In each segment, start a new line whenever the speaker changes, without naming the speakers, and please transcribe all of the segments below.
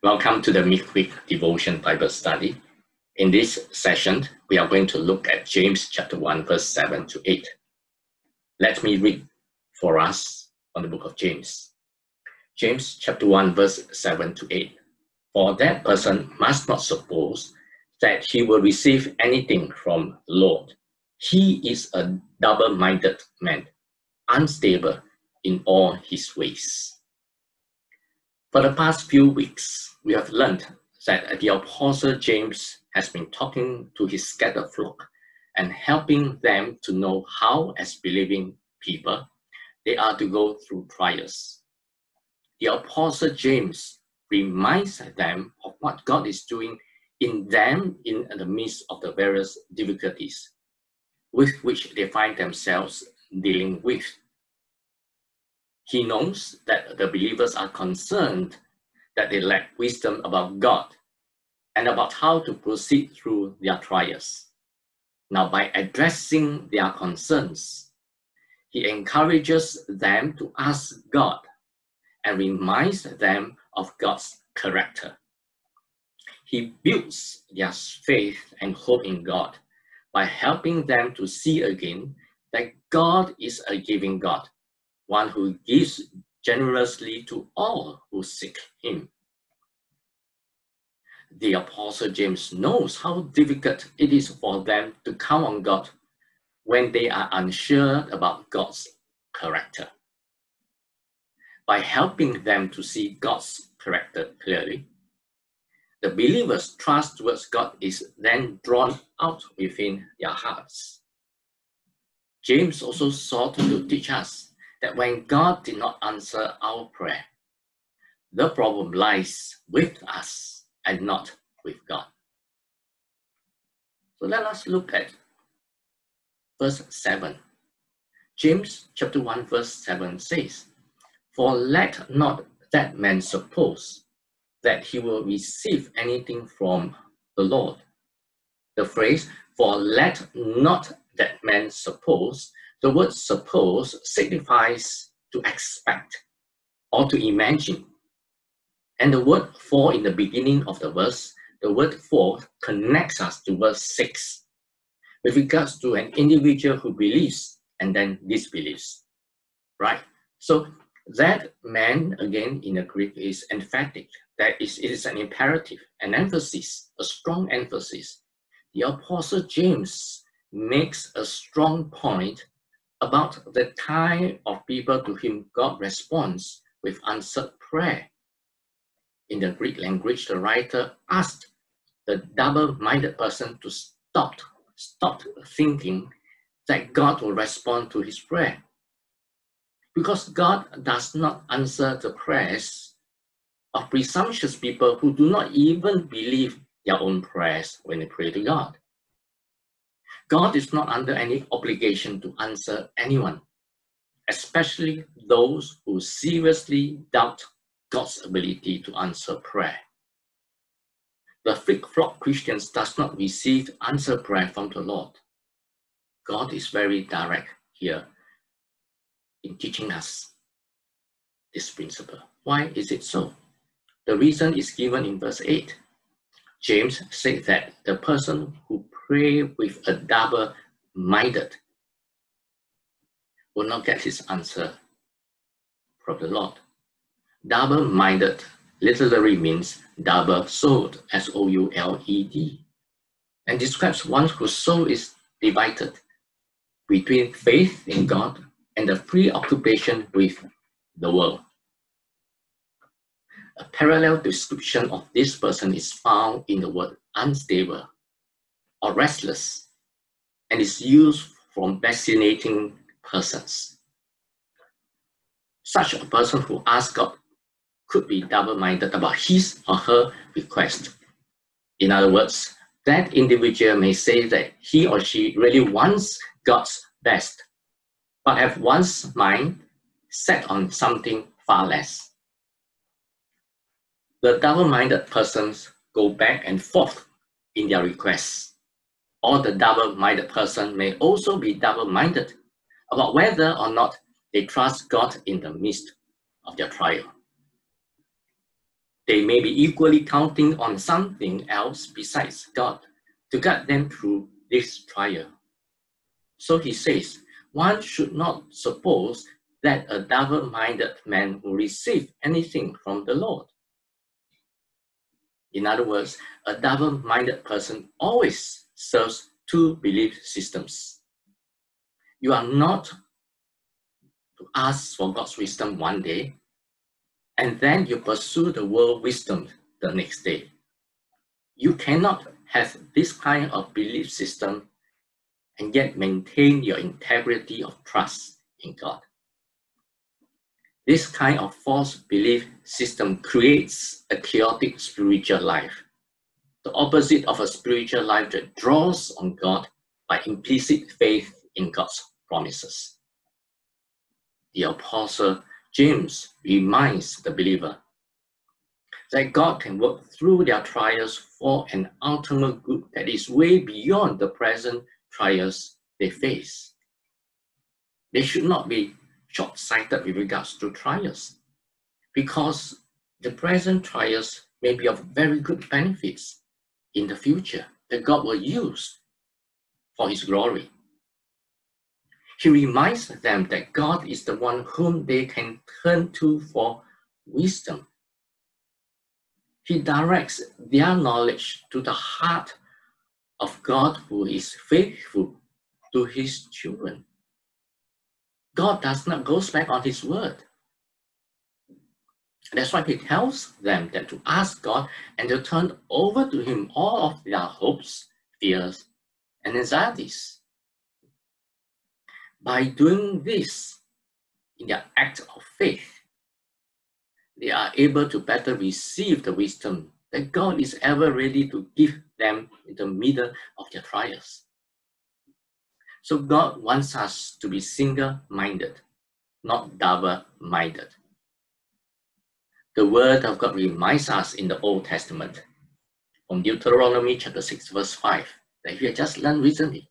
Welcome to the Midweek Devotion Bible Study. In this session, we are going to look at James chapter 1, verse 7 to 8. Let me read for us on the book of James. James chapter 1, verse 7 to 8. For that person must not suppose that he will receive anything from the Lord. He is a double-minded man, unstable in all his ways. For the past few weeks, we have learned that the Apostle James has been talking to his scattered flock and helping them to know how, as believing people, they are to go through trials. The Apostle James reminds them of what God is doing in them in the midst of the various difficulties with which they find themselves dealing with. He knows that the believers are concerned that they lack wisdom about God and about how to proceed through their trials. Now, by addressing their concerns, he encourages them to ask God and reminds them of God's character. He builds their faith and hope in God by helping them to see again that God is a giving God, one who gives generously to all who seek him. The Apostle James knows how difficult it is for them to count on God when they are unsure about God's character. By helping them to see God's character clearly, the believers' trust towards God is then drawn out within their hearts. James also sought to teach us that when God did not answer our prayer, the problem lies with us and not with God. So let us look at verse 7. James chapter 1 verse 7 says, "For let not that man suppose that he will receive anything from the Lord." The phrase, "for let not that man suppose," the word suppose signifies to expect or to imagine. And the word for in the beginning of the verse, the word for connects us to verse 6 with regards to an individual who believes and then disbelieves, right? So that man, again, in the Greek is emphatic. That is, it is an imperative, an emphasis, a strong emphasis. The Apostle James makes a strong point about the kind of people to whom God responds with answered prayer. In the Greek language, the writer asked the double-minded person to stop thinking that God will respond to his prayer. Because God does not answer the prayers of presumptuous people who do not even believe their own prayers when they pray to God. God is not under any obligation to answer anyone, especially those who seriously doubt God's ability to answer prayer. The flip-flop Christians does not receive answered prayer from the Lord. God is very direct here in teaching us this principle. Why is it so? The reason is given in verse 8. James said that the person who prays with a double-minded will not get his answer from the Lord. Double-minded literally means double-souled, S-O-U-L-E-D, and describes one whose soul is divided between faith in God and the preoccupation with the world. A parallel description of this person is found in the word unstable or restless and is used from vaccinating persons. Such a person who asks God could be double-minded about his or her request. In other words, that individual may say that he or she really wants God's best, but have one's mind set on something far less. The double-minded persons go back and forth in their requests, or the double-minded person may also be double-minded about whether or not they trust God in the midst of their trial. They may be equally counting on something else besides God to guide them through this trial. So he says, one should not suppose that a double-minded man will receive anything from the Lord. In other words, a double-minded person always serves two belief systems. You are not to ask for God's wisdom one day, and then you pursue the world wisdom the next day. You cannot have this kind of belief system and yet maintain your integrity of trust in God. This kind of false belief system creates a chaotic spiritual life, the opposite of a spiritual life that draws on God by implicit faith in God's promises. The Apostle James reminds the believer that God can work through their trials for an ultimate good that is way beyond the present trials they face. They should not be short-sighted with regards to trials, because the present trials may be of very good benefits in the future that God will use for His glory. He reminds them that God is the one whom they can turn to for wisdom. He directs their knowledge to the heart of God, who is faithful to His children. God does not go back on His word. That's why He tells them that to ask God and to turn over to Him all of their hopes, fears, and anxieties. By doing this in their act of faith, they are able to better receive the wisdom that God is ever ready to give them in the middle of their trials. So God wants us to be single-minded, not double-minded. The word of God reminds us in the Old Testament, from Deuteronomy chapter 6, verse 5, that we have just learned recently.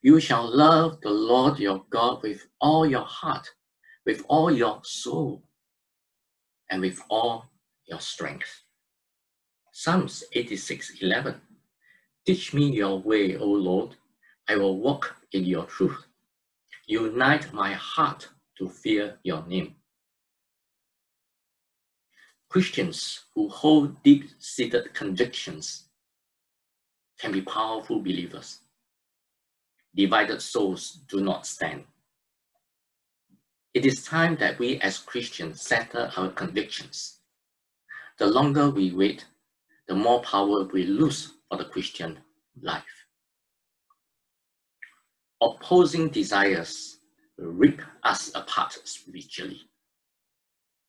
You shall love the Lord your God with all your heart, with all your soul, and with all your strength. Psalms 86:11. Teach me your way, O Lord. I will walk in your truth. Unite my heart to fear your name. Christians who hold deep-seated convictions can be powerful believers. Divided souls do not stand. It is time that we as Christians settle our convictions. The longer we wait, the more power we lose for the Christian life. Opposing desires rip us apart spiritually.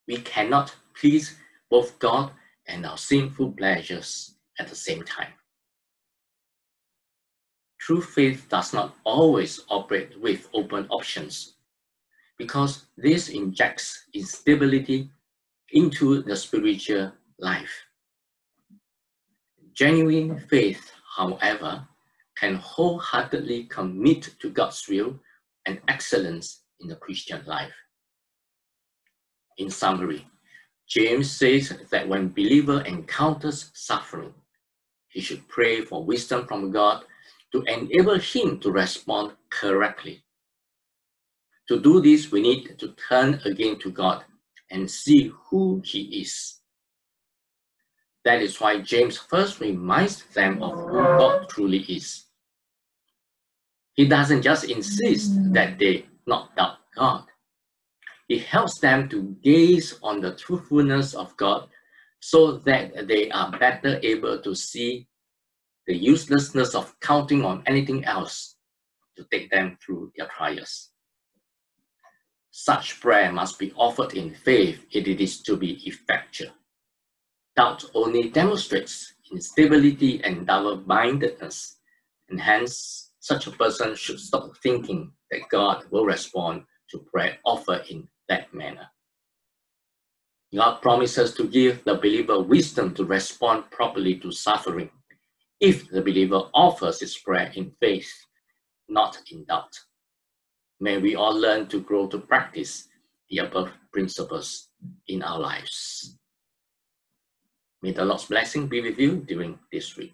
We cannot please both God and our sinful pleasures at the same time. True faith does not always operate with open options, because this injects instability into the spiritual life. Genuine faith, however, can wholeheartedly commit to God's will and excellence in the Christian life. In summary, James says that when believer encounters suffering, he should pray for wisdom from God to enable him to respond correctly. To do this, we need to turn again to God and see who He is. That is why James first reminds them of who God truly is. He doesn't just insist that they not doubt God. He helps them to gaze on the truthfulness of God so that they are better able to see the uselessness of counting on anything else to take them through their trials. Such prayer must be offered in faith if it is to be effectual. Doubt only demonstrates instability and double-mindedness, and hence such a person should stop thinking that God will respond to prayer offered in that manner. God promises to give the believer wisdom to respond properly to suffering if the believer offers his prayer in faith, not in doubt. May we all learn to grow to practice the above principles in our lives. May the Lord's blessing be with you during this week.